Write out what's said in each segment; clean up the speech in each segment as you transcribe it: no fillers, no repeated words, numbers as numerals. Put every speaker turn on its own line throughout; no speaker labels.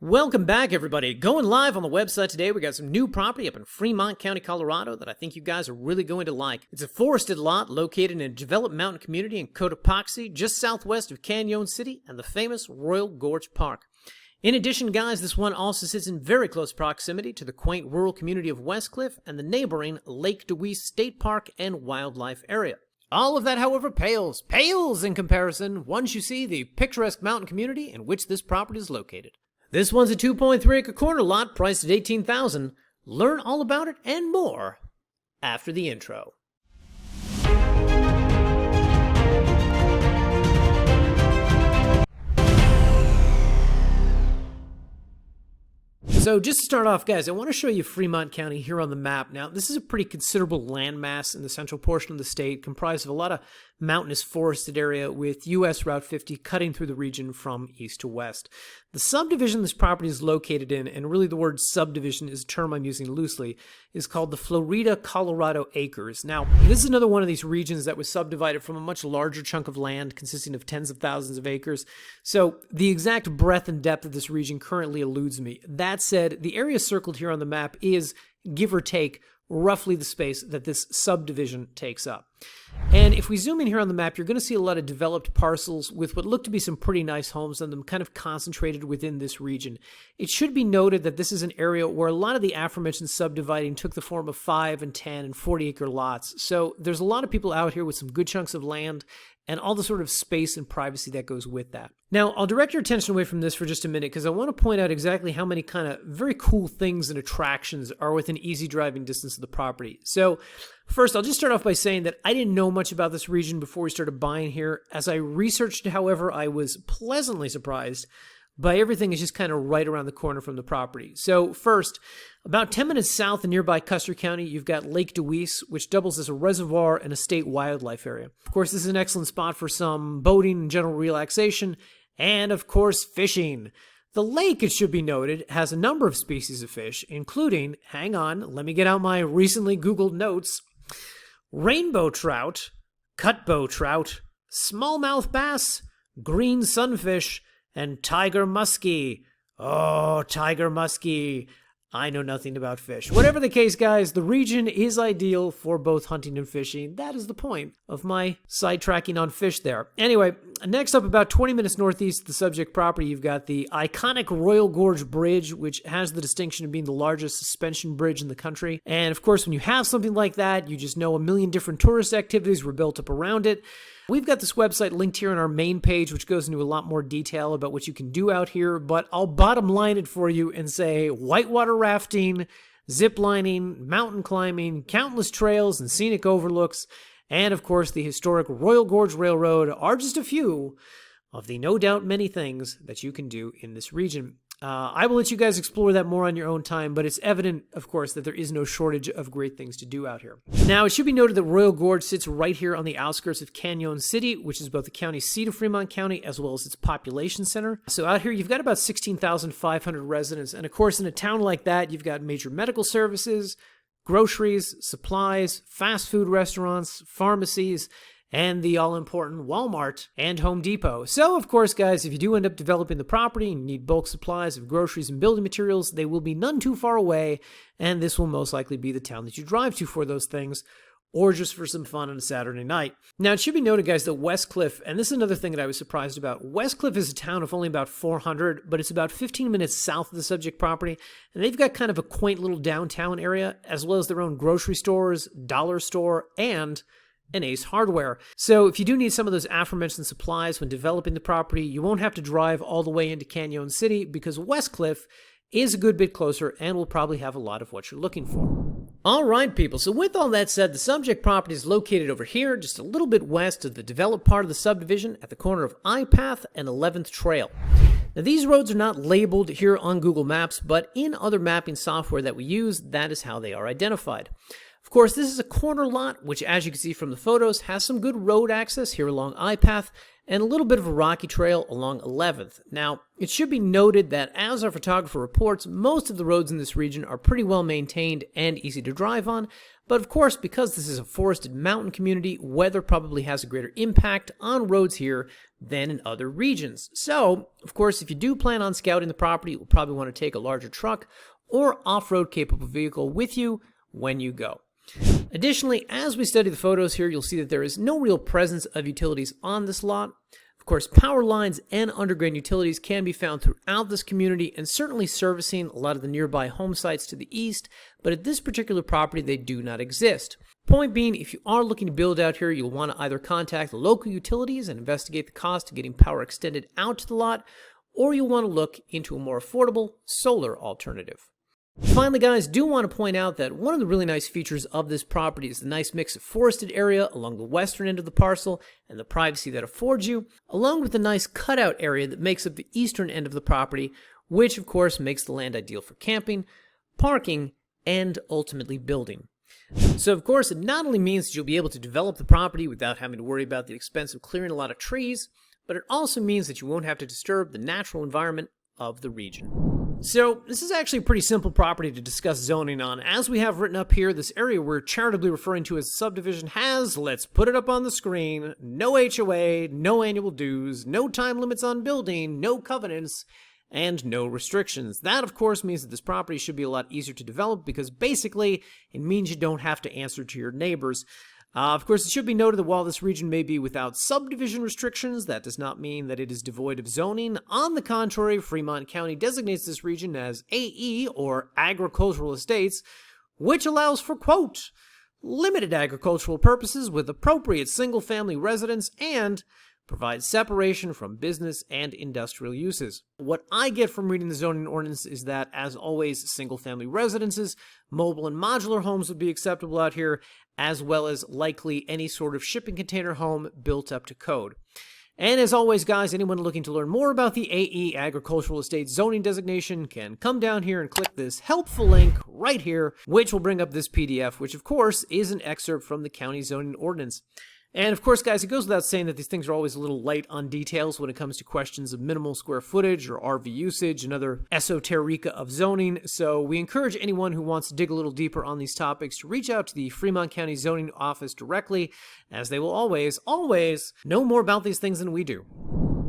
Welcome back, everybody. Going live on the website today, we got some new property up in Fremont County, Colorado that I think you guys are really going to like. It's a forested lot located in a developed mountain community in Cotopaxi, just southwest of Canyon City and the famous Royal Gorge Park. In addition, guys, this one also sits in very close proximity to the quaint rural community of Westcliff and the neighboring Lake Deweese State Park and Wildlife Area. All of that, however, pales in comparison once you see the picturesque mountain community in which this property is located. This one's a 2.3-acre corner lot priced at $18,000. Learn all about it and more after the intro. So just to start off, guys, I want to show you Fremont County here on the map. Now, this is a pretty considerable landmass in the central portion of the state, comprised of a lot of mountainous forested area with US Route 50 cutting through the region from east to west. The subdivision this property is located in, and really the word subdivision is a term I'm using loosely, is called the Florida, Colorado Acres. Now, this is another one of these regions that was subdivided from a much larger chunk of land consisting of tens of thousands of acres. So the exact breadth and depth of this region currently eludes me. That said, the area circled here on the map is, give or take, roughly the space that this subdivision takes up. And if we zoom in here on the map, you're going to see a lot of developed parcels with what look to be some pretty nice homes on them, kind of concentrated within this region. It should be noted that this is an area where a lot of the aforementioned subdividing took the form of 5 and 10 and 40-acre lots. So there's a lot of people out here with some good chunks of land and all the sort of space and privacy that goes with that. Now, I'll direct your attention away from this for just a minute because I want to point out exactly how many kind of very cool things and attractions are within easy driving distance of the property. So first, I'll just start off by saying that I didn't know much about this region before we started buying here. As I researched, however, I was pleasantly surprised by everything is just kind of right around the corner from the property. So first, about 10 minutes south in nearby Custer County, you've got Lake Deweese, which doubles as a reservoir and a state wildlife area. Of course, this is an excellent spot for some boating and general relaxation, and of course, fishing. The lake, it should be noted, has a number of species of fish, including, hang on, let me get out my recently Googled notes, rainbow trout, cutbow trout, smallmouth bass, green sunfish, and tiger muskie. Oh, tiger muskie. I know nothing about fish. Whatever the case, guys, the region is ideal for both hunting and fishing. That is the point of my sidetracking on fish there. Anyway, next up, about 20 minutes northeast of the subject property, you've got the iconic Royal Gorge Bridge, which has the distinction of being the largest suspension bridge in the country. And of course, when you have something like that, you just know a million different tourist activities were built up around it. We've got this website linked here on our main page, which goes into a lot more detail about what you can do out here, but I'll bottom line it for you and say whitewater rafting, zip lining, mountain climbing, countless trails and scenic overlooks, and of course the historic Royal Gorge Railroad are just a few of the no doubt many things that you can do in this region. I will let you guys explore that more on your own time, but it's evident, of course, that there is no shortage of great things to do out here. Now, it should be noted that Royal Gorge sits right here on the outskirts of Canyon City, which is both the county seat of Fremont County as well as its population center. So out here, you've got about 16,500 residents, and of course, in a town like that, you've got major medical services, groceries, supplies, fast food restaurants, pharmacies, and the all-important Walmart and Home Depot. So, of course, guys, if you do end up developing the property and you need bulk supplies of groceries and building materials, they will be none too far away, and this will most likely be the town that you drive to for those things, or just for some fun on a Saturday night. Now, it should be noted, guys, that Westcliff, and this is another thing that I was surprised about, Westcliff is a town of only about 400, but it's about 15 minutes south of the subject property, and they've got kind of a quaint little downtown area, as well as their own grocery stores, dollar store, and an Ace Hardware. So if you do need some of those aforementioned supplies when developing the property, you won't have to drive all the way into Canyon City because Westcliff is a good bit closer and will probably have a lot of what you're looking for. All right, people. So with all that said, the subject property is located over here, just a little bit west of the developed part of the subdivision at the corner of I-Path and 11th Trail. Now, these roads are not labeled here on Google Maps, but in other mapping software that we use, that is how they are identified. Of course, this is a corner lot, which, as you can see from the photos, has some good road access here along I-Path and a little bit of a rocky trail along 11th. Now, it should be noted that as our photographer reports, most of the roads in this region are pretty well maintained and easy to drive on, but of course, because this is a forested mountain community, weather probably has a greater impact on roads here than in other regions. So, of course, if you do plan on scouting the property, you'll probably want to take a larger truck or off-road capable vehicle with you when you go. Additionally, as we study the photos here, you'll see that there is no real presence of utilities on this lot. Of course, power lines and underground utilities can be found throughout this community and certainly servicing a lot of the nearby home sites to the east, but at this particular property, they do not exist. Point being, if you are looking to build out here, you'll want to either contact the local utilities and investigate the cost of getting power extended out to the lot, or you'll want to look into a more affordable solar alternative. Finally, guys, do want to point out that one of the really nice features of this property is the nice mix of forested area along the western end of the parcel and the privacy that affords you, along with the nice cutout area that makes up the eastern end of the property, which of course makes the land ideal for camping, parking, and ultimately building. So of course, it not only means that you'll be able to develop the property without having to worry about the expense of clearing a lot of trees, but it also means that you won't have to disturb the natural environment of the region. So this is actually a pretty simple property to discuss zoning on. As we have written up here, this area we're charitably referring to as subdivision has, let's put it up on the screen, no HOA, no annual dues, no time limits on building, no covenants, and no restrictions. That, of course, means that this property should be a lot easier to develop because basically it means you don't have to answer to your neighbors. Of course, it should be noted that while this region may be without subdivision restrictions, that does not mean that it is devoid of zoning. On the contrary, Fremont County designates this region as AE, or Agricultural Estates, which allows for, quote, limited agricultural purposes with appropriate single-family residence and provides separation from business and industrial uses. What I get from reading the zoning ordinance is that, as always, single-family residences, mobile and modular homes would be acceptable out here, as well as likely any sort of shipping container home built up to code. And as always, guys, anyone looking to learn more about the AE Agricultural Estate zoning designation can come down here and click this helpful link right here, which will bring up this PDF, which of course is an excerpt from the county zoning ordinance. And of course, guys, it goes without saying that these things are always a little light on details when it comes to questions of minimal square footage or RV usage and other esoterica of zoning. So we encourage anyone who wants to dig a little deeper on these topics to reach out to the Fremont County Zoning Office directly, as they will always know more about these things than we do.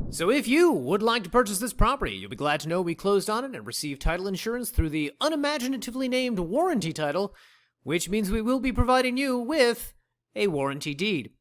So if you would like to purchase this property, you'll be glad to know we closed on it and received title insurance through the unimaginatively named warranty title, which means we will be providing you with a warranty deed.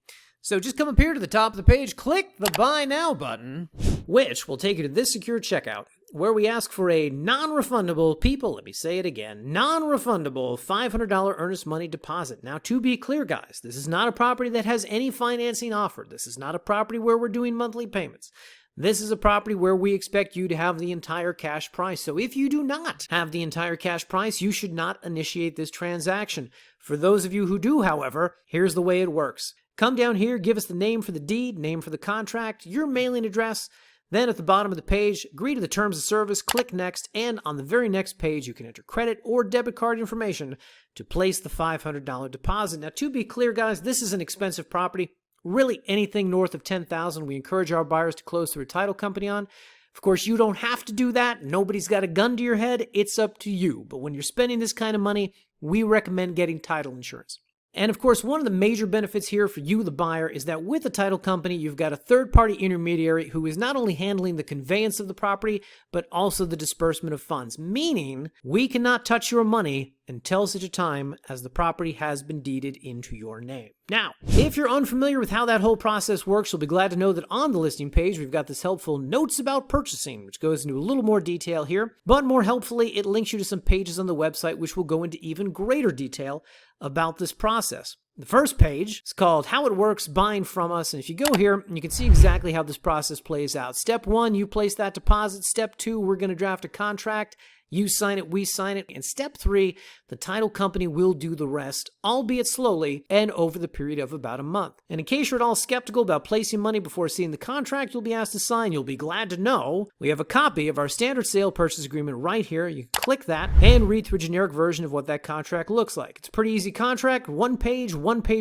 So just come up here to the top of the page, click the Buy Now button, which will take you to this secure checkout, where we ask for a non-refundable, let me say it again, non-refundable $500 earnest money deposit. Now, to be clear, guys, this is not a property that has any financing offered. This is not a property where we're doing monthly payments. This is a property where we expect you to have the entire cash price. So if you do not have the entire cash price, you should not initiate this transaction. For those of you who do, however, here's the way it works. Come down here, give us the name for the deed, name for the contract, your mailing address. Then at the bottom of the page, agree to the terms of service, click Next, and on the very next page, you can enter credit or debit card information to place the $500 deposit. Now, to be clear, guys, this is an expensive property. Really, anything north of $10,000, we encourage our buyers to close through a title company on. Of course, you don't have to do that. Nobody's got a gun to your head. It's up to you. But when you're spending this kind of money, we recommend getting title insurance. And of course, one of the major benefits here for you, the buyer, is that with a title company, you've got a third-party intermediary who is not only handling the conveyance of the property, but also the disbursement of funds, meaning we cannot touch your money until such a time as the property has been deeded into your name. Now, if you're unfamiliar with how that whole process works, you'll be glad to know that on the listing page, we've got this helpful Notes About Purchasing, which goes into a little more detail here, but more helpfully, it links you to some pages on the website which will go into even greater detail about this process. The first page is called How It Works Buying From Us, and if you go here, you can see exactly how this process plays out. Step 1, you place that deposit. Step 2, we're going to draft a contract. You sign it, we sign it. And step 3, the title company will do the rest, albeit slowly and over the period of about a month. And in case you're at all skeptical about placing money before seeing the contract you'll be asked to sign, you'll be glad to know we have a copy of our standard sale purchase agreement right here. You can click that and read through a generic version of what that contract looks like. It's a pretty easy contract, one page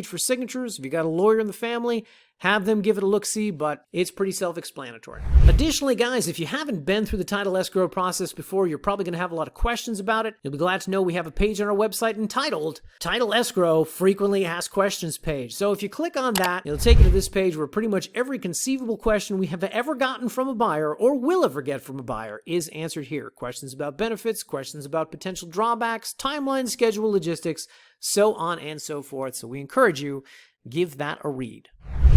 for signatures. If you got a lawyer in the family, have them give it a look-see, but it's pretty self-explanatory. Additionally, guys, if you haven't been through the title escrow process before, you're probably going to have a lot of questions about it. You'll be glad to know we have a page on our website entitled Title Escrow Frequently Asked Questions page. So if you click on that, it'll take you to this page where pretty much every conceivable question we have ever gotten from a buyer or will ever get from a buyer is answered here. Questions about benefits, questions about potential drawbacks, timeline, schedule, logistics, so on and so forth. So we encourage you, give that a read.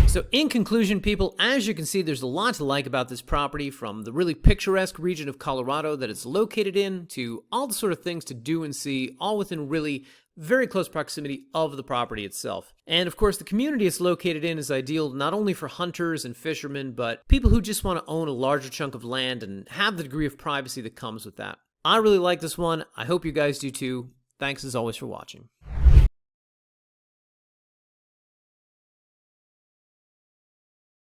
So in conclusion, people, as you can see, there's a lot to like about this property, from the really picturesque region of Colorado that it's located in to all the sort of things to do and see, all within really very close proximity of the property itself. And of course, the community it's located in is ideal not only for hunters and fishermen, but people who just want to own a larger chunk of land and have the degree of privacy that comes with that. I really like this one. I hope you guys do too. Thanks as always for watching.